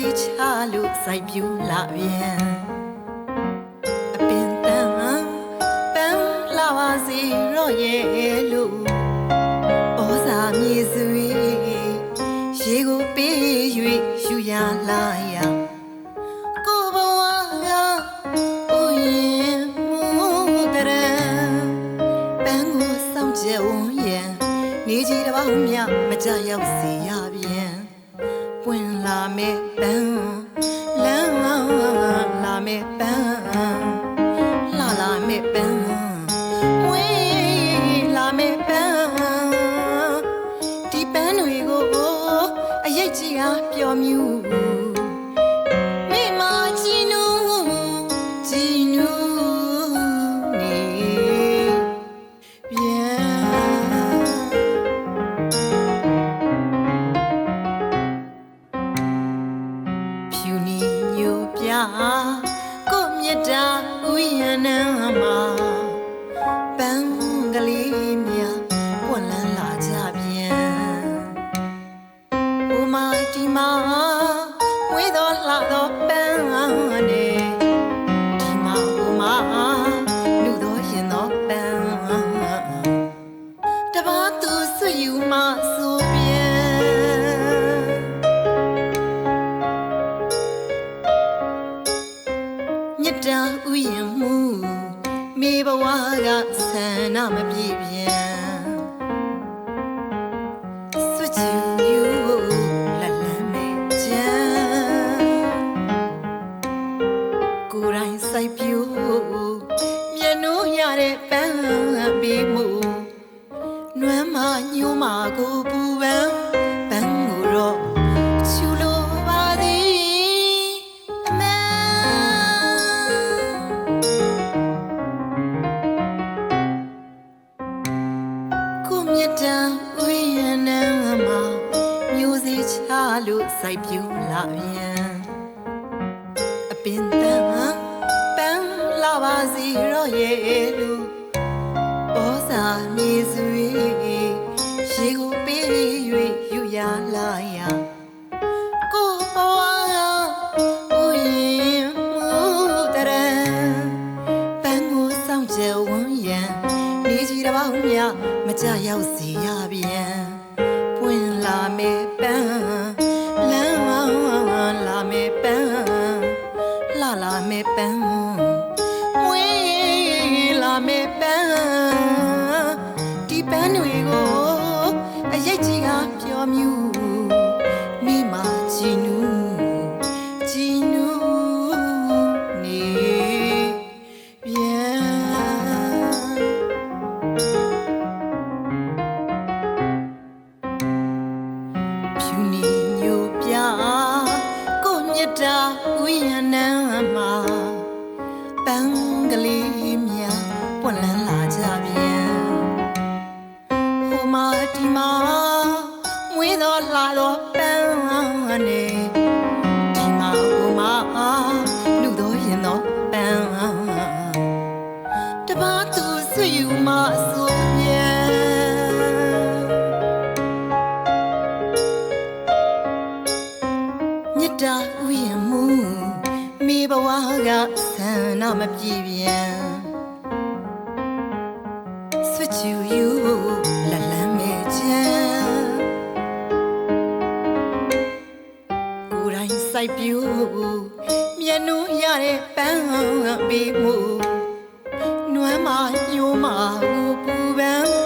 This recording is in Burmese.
music ချလို့စိုက်ပြူလာပြန်အပင်တန်ပန်းလာပါစေတော့ရဲ့လို့ဩဇာမြေစွေရေကိုပေး၍ယူရလာရကိုဘဝကဥယျာမူတရံပန်းကိုစောင့်ကြဝန်းရန်နေကြီးတစ်ပေါင်းမြမကြရောက်စေရပြန်ပွင့်လာမဲ့ပန်းလမ်းလာမဲ့ပန်းလာမဲ့ပန်းဝေးလာမဲ့ပန်းဒီပန်းတွေကိုအရေးကြီးအားပျော်မြူမိမကြည်နူနေဖြူနီညိုပြကိုမြတ်တာဥယျာဏမှာပန်းကလေးများပွင့်လန်းလာကြပြန်ဟိုမာဒီမာဝေးတော်လှတော်ပန်းနဲ့ဒီမာဟိုမာလူတော်ရင်တော်ပန်းတပါးသူဆွေယူမဆိုပြန်မြတ်တာဥယျာဉ်မှုမေဘဝကဆန္ဒမပြည့်ပြန်ဆွချူယူလက်လန်းမဲ့ချမ်းကိုယ်တိုင်စိုက်ပြိုးမျက်နှိုးရတဲ့ပန်းပေးမှုနွမ်းမညိုးမကိုပူပန်းပန်းကိုတော့ချူလိုပါသည်အမေကိုမြတ်တံဥယျာဏမှာမျိုးစေ့ချလို့စိုက်ပြူလာပြန်အပင်တန်ပန်းလာပါစီတော့ရဲ့လို့ဩဇာမြေစွေရေကိုပေး၍ယူရလာရကိုဘဝဥယျာဉ်မူတရံပန်းကိုစောင့်ကြဝန်းရန်နေကြီးတစ်ပေါင်းမြမကြရောက်စေရပြန်ပွင့်လာမဲ့ပန်းလမ်းလာမဲ့ပန်းလာမဲ့ပန်းဝေးလာမဲ့ပန်းဒီပန်းတွေကိုအရေးကြီးအားပျော်မြူမိမကြည်နူနေပြန်ဖြူနီညိုပြကိုမြတ်တာဥယျာဏမှာပန်းကလေးများပွင့်လန်းလာကြပြန်ဟိုမာဒီမာမွေးတော်လှတော်ပန်းနဲ့ဒီမာဟိုမာလူတော်ရင်တော်ပန်းတပါးသူဆွေယူမဆိုပြန်မြတ်တာဥယျာဉ်မှုမေဘဝကဆန္ဒမပြည့်ပြန်ဆွချူယူလက်လန်းမဲ့ချမ်းကိုယ်တိုင်စိုက်ပြူမျက်နှာရတဲ့ပန်းပေးမှုနွမ်းမညိုးမကိုပူပန်း